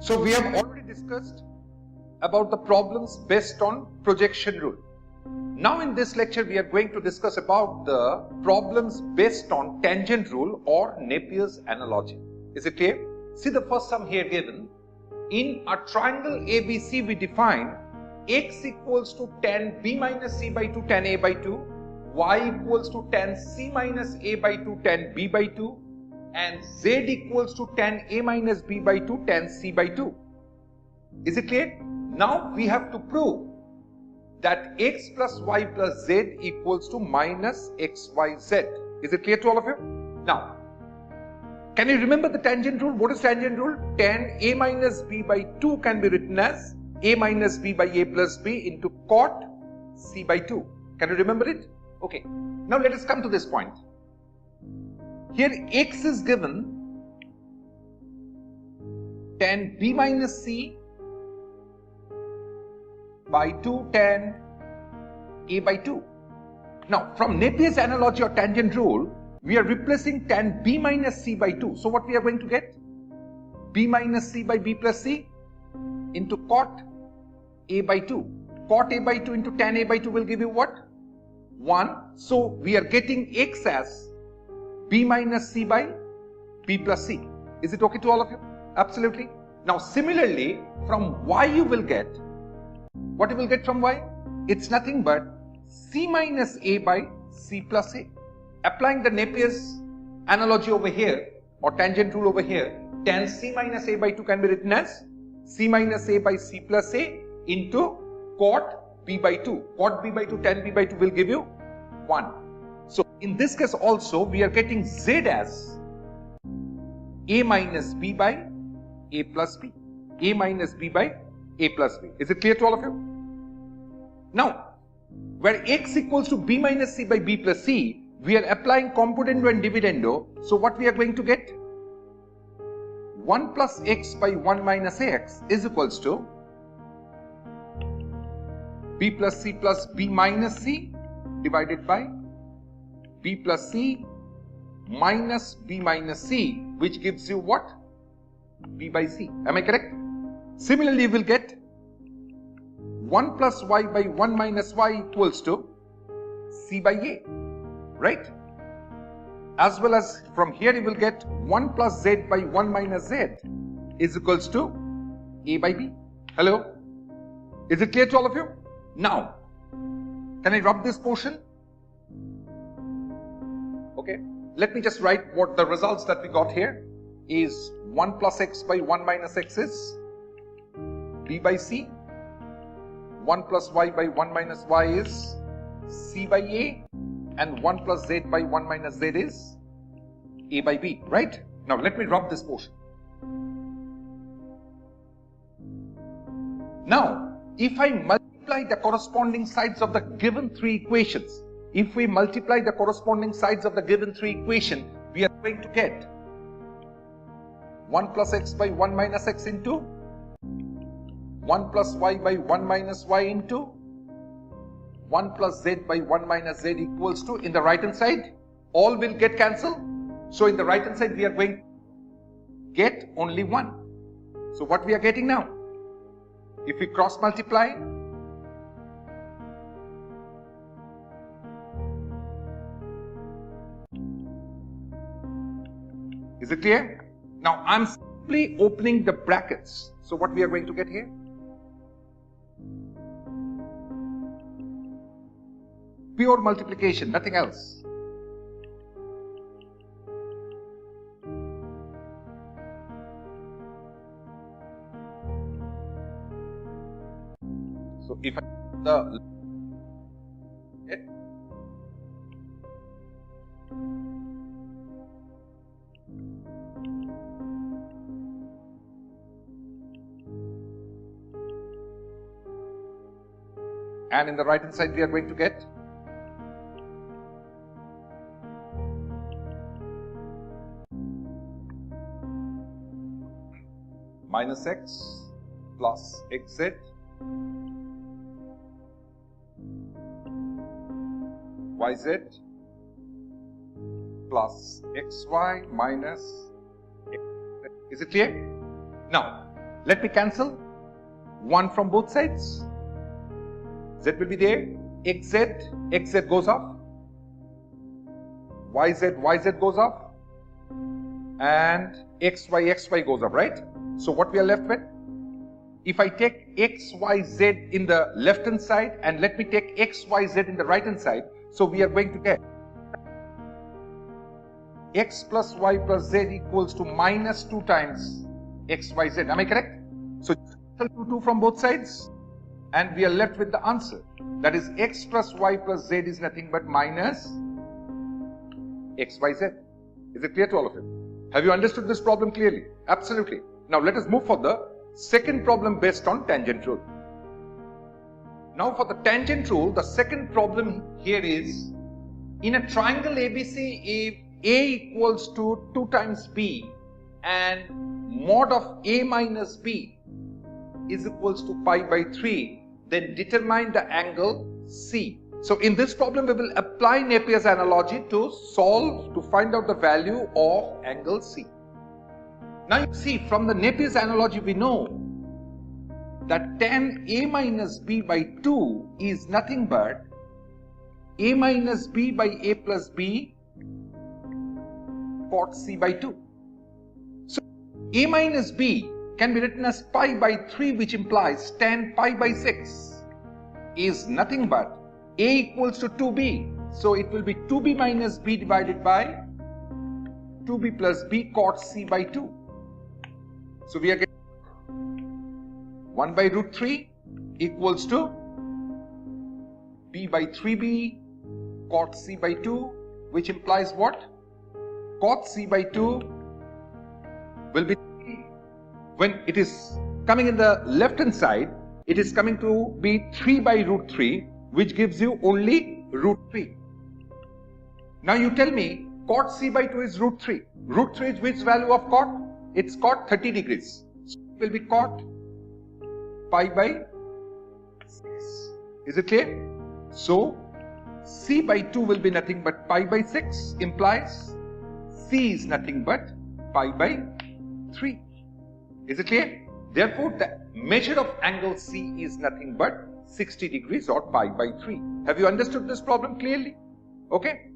So we have already discussed about the problems based on projection rule. Now in this lecture we are going to discuss about the problems based on tangent rule or Napier's analogy. Is it clear? See the first sum here given. In a triangle ABC we define x equals to tan b minus c by 2 tan a by 2, y equals to tan c minus a by 2 tan b by 2, and z equals to tan a minus b by 2 tan c by 2. Is it clear? Now we have to prove that x plus y plus z equals to minus xyz. Is it clear to all of you? Now, can you remember the tangent rule? What is tangent rule? Tan a minus b by 2 can be written as a minus b by a plus b into cot c by 2. Can you remember it? Okay. Now let us come to this point. Here x is given tan b minus c by 2 tan a by 2. Now from Napier's analogy or tangent rule, we are replacing tan b minus c by 2. So what we are going to get? B minus c by b plus c into cot a by 2. Cot a by 2 into tan a by 2 will give you what? 1. So we are getting x as b minus c by b plus c. Is it okay to all of you? Absolutely. Now similarly, from y you will get, what you will get from y? It's nothing but c minus a by c plus a. Applying the Napier's analogy over here or tangent rule over here, tan c minus a by 2 can be written as c minus a by c plus a into cot b by 2. Cot b by 2 tan b by 2 will give you 1. So in this case also we are getting z as a minus b by a plus b. A minus b by a plus b. Is it clear to all of you? Now, where x equals to b minus c by b plus c, we are applying componendo and dividendo. So what we are going to get? 1 plus x by 1 minus x is equals to b plus b minus c divided by b plus c minus b minus c, which gives you what? B by c. Am I correct? Similarly, you will get 1 plus y by 1 minus y equals to c by a, right? As well as from here you will get 1 plus z by 1 minus z is equals to a by b. Hello? Is it clear to all of you? Now, can I rub this portion? Okay, let me just write what the results that we got here is 1 plus x by 1 minus x is b by c, 1 plus y by 1 minus y is c by a, and 1 plus z by 1 minus z is a by b, right? Now let me rub this portion. Now, if I multiply the corresponding sides of the given three equations, if we multiply the corresponding sides of the given three equation, we are going to get 1 plus x by 1 minus x into 1 plus y by 1 minus y into 1 plus z by 1 minus z equals to, in the right hand side, all will get cancelled. So in the right hand side, we are going to get only 1. So what we are getting now? If we cross multiply, is it clear? Now I'm simply opening the brackets. So what we are going to get here? Pure multiplication, nothing else. So if I the and in the right hand side we are going to get minus x plus xz yz plus xy minus xz. Is it clear? Now, let me cancel 1 from both sides. Z will be there. xz goes off. yz goes off. And xy goes up, right? So what we are left with? If I take xyz in the left hand side and let me take xyz in the right hand side, so we are going to get x plus y plus z equals to minus 2 times xyz. Am I correct? So 2 from both sides and we are left with the answer. That is x plus y plus z is nothing but minus xyz. Is it clear to all of you? Have you understood this problem clearly? Absolutely. Now let us move for the second problem based on tangent rule. Now for the tangent rule, the second problem here is, in a triangle ABC, if A equals to 2 times B and mod of A minus B is equals to pi by 3, then determine the angle C. So in this problem, we will apply Napier's analogy to find out the value of angle C. Now you see, from the Napier's analogy, we know that tan A minus B by 2 is nothing but A minus B by A plus B cot C by 2. So A minus B can be written as pi by 3, which implies tan pi by 6 is nothing but A equals to 2B. So it will be 2B minus B divided by 2B plus B cot C by 2. So we are getting 1 by root 3 equals to B by 3B cot C by 2, which implies what? Cot C by 2 will be, when it is coming in the left hand side, it is coming to be 3 by root 3, which gives you only root 3. Now you tell me, cot C by 2 is root 3. Root 3 is which value of cot? It's cot 30 degrees. So it will be cot pi by 6. Is it clear? So C by 2 will be nothing but pi by 6, implies C is nothing but pi by 3. Is it clear? Therefore, the measure of angle C is nothing but 60 degrees or pi by 3. Have you understood this problem clearly? Okay.